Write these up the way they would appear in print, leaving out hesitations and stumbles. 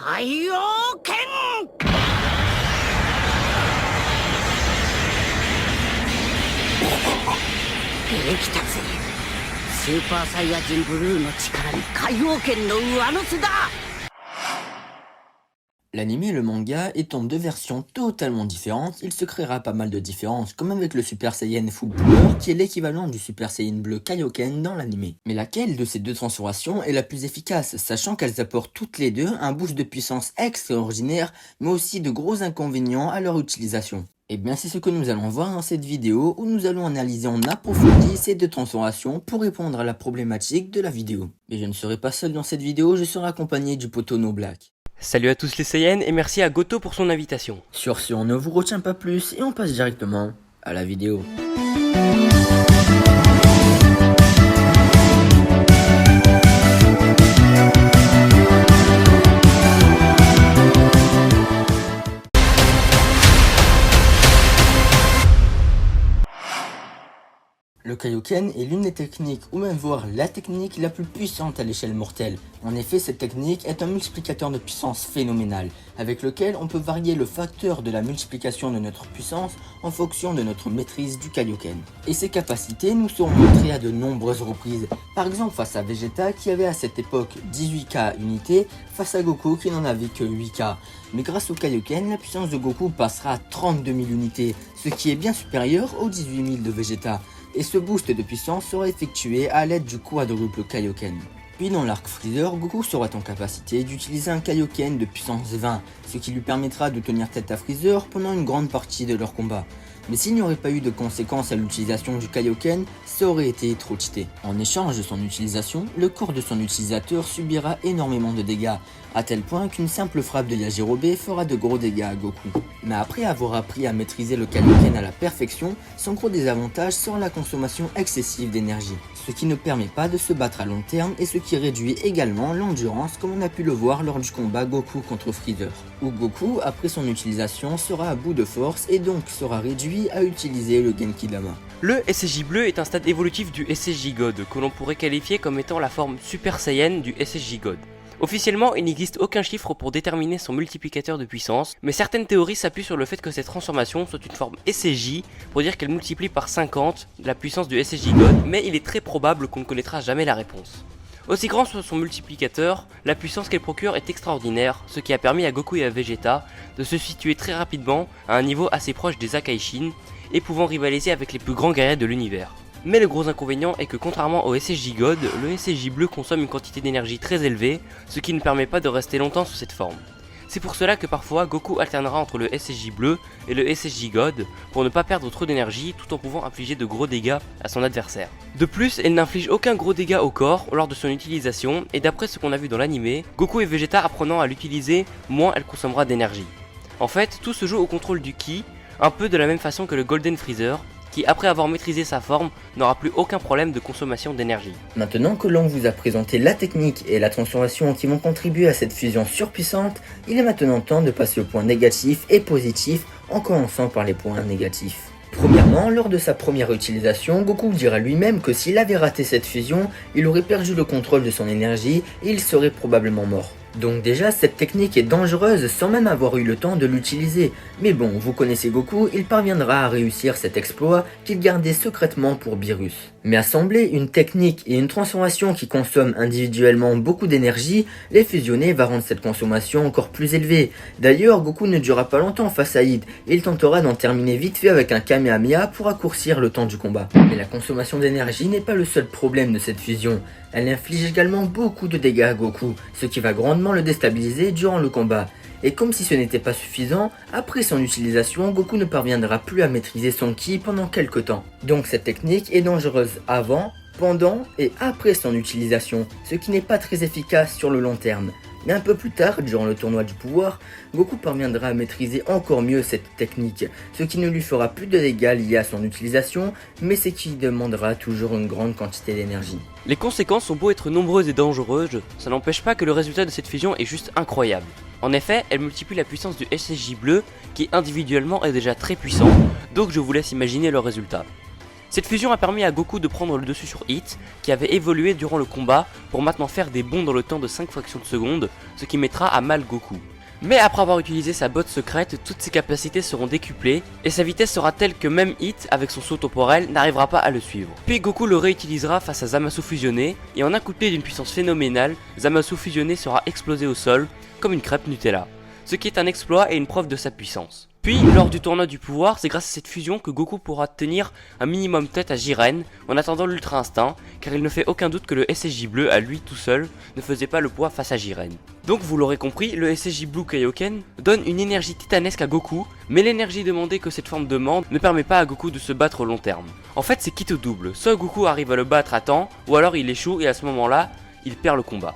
海洋拳。できたぜ。スーパーサイヤ人ブルーの力に海洋拳の上乗せだ。L'anime et le manga étant deux versions totalement différentes, il se créera pas mal de différences, comme avec le Super Saiyan Full Power, qui est l'équivalent du Super Saiyan bleu Kaioken dans l'anime. Mais laquelle de ces deux transformations est la plus efficace, sachant qu'elles apportent toutes les deux un boost de puissance extraordinaire, mais aussi de gros inconvénients à leur utilisation. Et bien c'est ce que nous allons voir dans cette vidéo, où nous allons analyser en approfondi ces deux transformations pour répondre à la problématique de la vidéo. Mais je ne serai pas seul dans cette vidéo, je serai accompagné du poteau No Black. Salut à tous les Saiyans et merci à Goto pour son invitation. Sur ce, on ne vous retient pas plus et on passe directement à la vidéo. Le Kaioken est l'une des techniques, ou même voire la technique la plus puissante à l'échelle mortelle. En effet, cette technique est un multiplicateur de puissance phénoménal, avec lequel on peut varier le facteur de la multiplication de notre puissance en fonction de notre maîtrise du Kaioken. Et ses capacités nous sont montrées à de nombreuses reprises, par exemple face à Vegeta qui avait à cette époque 18K unités, face à Goku qui n'en avait que 8K. Mais grâce au Kaioken, la puissance de Goku passera à 32 000 unités, ce qui est bien supérieur aux 18 000 de Vegeta. Et ce boost de puissance sera effectué à l'aide du quadruple Kaioken. Puis dans l'arc Freezer, Goku sera en capacité d'utiliser un Kaioken de puissance 20, ce qui lui permettra de tenir tête à Freezer pendant une grande partie de leur combat. Mais s'il n'y aurait pas eu de conséquences à l'utilisation du Kaioken, ça aurait été trop cheaté. En échange de son utilisation, le corps de son utilisateur subira énormément de dégâts, à tel point qu'une simple frappe de Yajirobe fera de gros dégâts à Goku. Mais après avoir appris à maîtriser le Kaioken à la perfection, son gros désavantage sera la consommation excessive d'énergie, ce qui ne permet pas de se battre à long terme et ce qui réduit également l'endurance comme on a pu le voir lors du combat Goku contre Freezer, où Goku, après son utilisation, sera à bout de force et donc sera réduit à utiliser le Genki Dama. Le SSJ bleu est un stade évolutif du SSJ God, que l'on pourrait qualifier comme étant la forme Super Saiyan du SSJ God. Officiellement, il n'existe aucun chiffre pour déterminer son multiplicateur de puissance, mais certaines théories s'appuient sur le fait que cette transformation soit une forme SSJ, pour dire qu'elle multiplie par 50 la puissance du SSJ God, mais il est très probable qu'on ne connaîtra jamais la réponse. Aussi grand soit son multiplicateur, la puissance qu'elle procure est extraordinaire, ce qui a permis à Goku et à Vegeta de se situer très rapidement à un niveau assez proche des Akaishin, et pouvant rivaliser avec les plus grands guerriers de l'univers. Mais le gros inconvénient est que contrairement au SSJ God, le SSJ bleu consomme une quantité d'énergie très élevée, ce qui ne permet pas de rester longtemps sous cette forme. C'est pour cela que parfois Goku alternera entre le SSJ bleu et le SSJ God pour ne pas perdre trop d'énergie tout en pouvant infliger de gros dégâts à son adversaire. De plus, elle n'inflige aucun gros dégât au corps lors de son utilisation et d'après ce qu'on a vu dans l'anime, Goku et Vegeta apprenant à l'utiliser, moins elle consommera d'énergie. En fait, tout se joue au contrôle du Ki, un peu de la même façon que le Golden Freezer, qui après avoir maîtrisé sa forme n'aura plus aucun problème de consommation d'énergie. Maintenant que l'on vous a présenté la technique et la transformation qui vont contribuer à cette fusion surpuissante, il est maintenant temps de passer aux points négatifs et positifs en commençant par les points négatifs. Premièrement, lors de sa première utilisation, Goku dira lui-même que s'il avait raté cette fusion, il aurait perdu le contrôle de son énergie et il serait probablement mort. Donc déjà, cette technique est dangereuse sans même avoir eu le temps de l'utiliser. Mais bon, vous connaissez Goku, il parviendra à réussir cet exploit qu'il gardait secrètement pour Beerus. Mais assembler une technique et une transformation qui consomment individuellement beaucoup d'énergie, les fusionner va rendre cette consommation encore plus élevée. D'ailleurs, Goku ne durera pas longtemps face à Id, et il tentera d'en terminer vite fait avec un Kamehameha pour raccourcir le temps du combat. Mais la consommation d'énergie n'est pas le seul problème de cette fusion. Elle inflige également beaucoup de dégâts à Goku, ce qui va grandement le déstabiliser durant le combat. Et comme si ce n'était pas suffisant, après son utilisation, Goku ne parviendra plus à maîtriser son ki pendant quelques temps. Donc cette technique est dangereuse avant, pendant et après son utilisation, ce qui n'est pas très efficace sur le long terme. Mais un peu plus tard, durant le tournoi du pouvoir, Goku parviendra à maîtriser encore mieux cette technique, ce qui ne lui fera plus de dégâts liés à son utilisation, mais ce qui demandera toujours une grande quantité d'énergie. Les conséquences ont beau être nombreuses et dangereuses, ça n'empêche pas que le résultat de cette fusion est juste incroyable. En effet, elle multiplie la puissance du SSJ bleu, qui individuellement est déjà très puissant, donc je vous laisse imaginer le résultat. Cette fusion a permis à Goku de prendre le dessus sur Hit, qui avait évolué durant le combat pour maintenant faire des bonds dans le temps de 5 fractions de seconde, ce qui mettra à mal Goku. Mais après avoir utilisé sa botte secrète, toutes ses capacités seront décuplées, et sa vitesse sera telle que même Hit, avec son saut temporel, n'arrivera pas à le suivre. Puis Goku le réutilisera face à Zamasu fusionné, et en un coup de pied d'une puissance phénoménale, Zamasu fusionné sera explosé au sol, comme une crêpe Nutella. Ce qui est un exploit et une preuve de sa puissance. Puis, lors du tournoi du pouvoir, c'est grâce à cette fusion que Goku pourra tenir un minimum tête à Jiren en attendant l'Ultra Instinct, car il ne fait aucun doute que le SSJ bleu à lui tout seul ne faisait pas le poids face à Jiren. Donc vous l'aurez compris, le SSJ Blue Kaioken donne une énergie titanesque à Goku, mais l'énergie demandée que cette forme demande ne permet pas à Goku de se battre au long terme. En fait c'est quitte au double, soit Goku arrive à le battre à temps, ou alors il échoue et à ce moment-là, il perd le combat.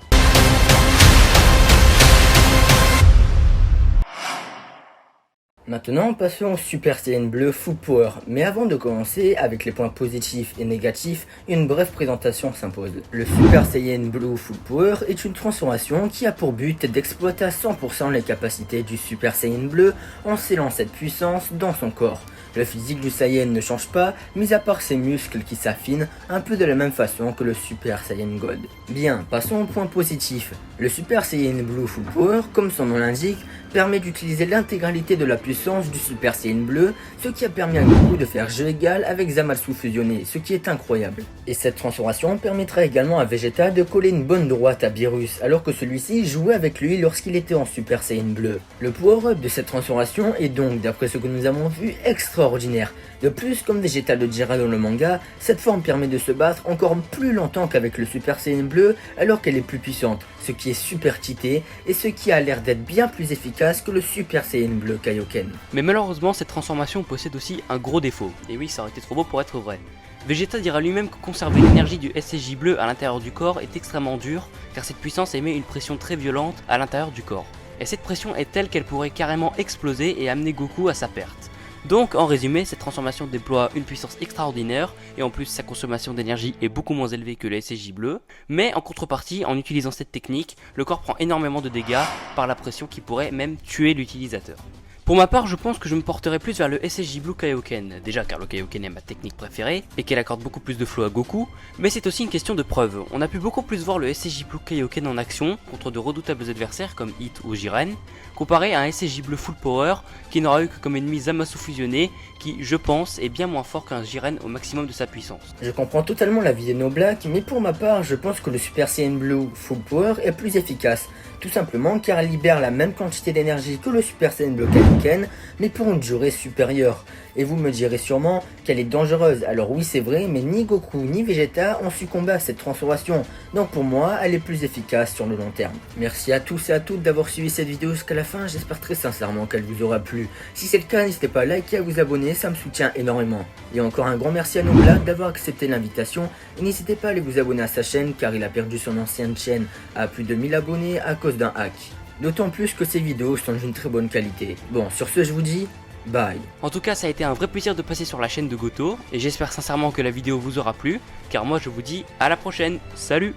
Maintenant, passons au Super Saiyan Bleu Full Power. Mais avant de commencer, avec les points positifs et négatifs, une brève présentation s'impose. Le Super Saiyan Blue Full Power est une transformation qui a pour but d'exploiter à 100% les capacités du Super Saiyan Bleu en scellant cette puissance dans son corps. Le physique du Saiyan ne change pas, mis à part ses muscles qui s'affinent un peu de la même façon que le Super Saiyan God. Bien, passons au point positif. Le Super Saiyan Blue Full Power, comme son nom l'indique, permet d'utiliser l'intégralité de la puissance du Super Saiyan Bleu, ce qui a permis à Goku de faire jeu égal avec Zamasu fusionné, ce qui est incroyable. Et cette transformation permettra également à Vegeta de coller une bonne droite à Beerus, alors que celui-ci jouait avec lui lorsqu'il était en Super Saiyan Bleu. Le power-up de cette transformation est donc, d'après ce que nous avons vu, extraordinaire. De plus, comme Vegeta le dira dans le manga, cette forme permet de se battre encore plus longtemps qu'avec le Super Saiyan Bleu alors qu'elle est plus puissante, ce qui est super cheaté et ce qui a l'air d'être bien plus efficace que le Super Saiyan Bleu Kaioken. Mais malheureusement cette transformation possède aussi un gros défaut, et oui ça aurait été trop beau pour être vrai. Vegeta dira lui-même que conserver l'énergie du SSJ bleu à l'intérieur du corps est extrêmement dur, car cette puissance émet une pression très violente à l'intérieur du corps. Et cette pression est telle qu'elle pourrait carrément exploser et amener Goku à sa perte. Donc en résumé, cette transformation déploie une puissance extraordinaire et en plus sa consommation d'énergie est beaucoup moins élevée que le SSJ bleu, mais en contrepartie, en utilisant cette technique, le corps prend énormément de dégâts par la pression qui pourrait même tuer l'utilisateur. Pour ma part, je pense que je me porterai plus vers le SSJ Blue Kaioken, déjà car le Kaioken est ma technique préférée et qu'elle accorde beaucoup plus de flow à Goku, mais c'est aussi une question de preuve. On a pu beaucoup plus voir le SSJ Blue Kaioken en action contre de redoutables adversaires comme Hit ou Jiren, comparé à un SSJ Bleu Full Power qui n'aura eu que comme ennemi Zamasu fusionné, qui, je pense, est bien moins fort qu'un Jiren au maximum de sa puissance. Je comprends totalement l'avis des No Black, mais pour ma part, je pense que le Super Saiyan Blue Full Power est plus efficace. Tout simplement car elle libère la même quantité d'énergie que le Super Saiyan Bleu Kaioken, mais pour une durée supérieure. Et vous me direz sûrement qu'elle est dangereuse, alors oui c'est vrai, mais ni Goku ni Vegeta ont succombé à cette transformation, donc pour moi elle est plus efficace sur le long terme. Merci à tous et à toutes d'avoir suivi cette vidéo jusqu'à la fin, j'espère très sincèrement qu'elle vous aura plu. Si c'est le cas, n'hésitez pas à liker et à vous abonner, ça me soutient énormément. Et encore un grand merci à No Black d'avoir accepté l'invitation, et n'hésitez pas à aller vous abonner à sa chaîne car il a perdu son ancienne chaîne à plus de 1000 abonnés à cause d'un hack. D'autant plus que ses vidéos sont d'une très bonne qualité. Bon, sur ce je vous dis bye. En tout cas, ça a été un vrai plaisir de passer sur la chaîne de Goto, et j'espère sincèrement que la vidéo vous aura plu, car moi je vous dis à la prochaine, salut!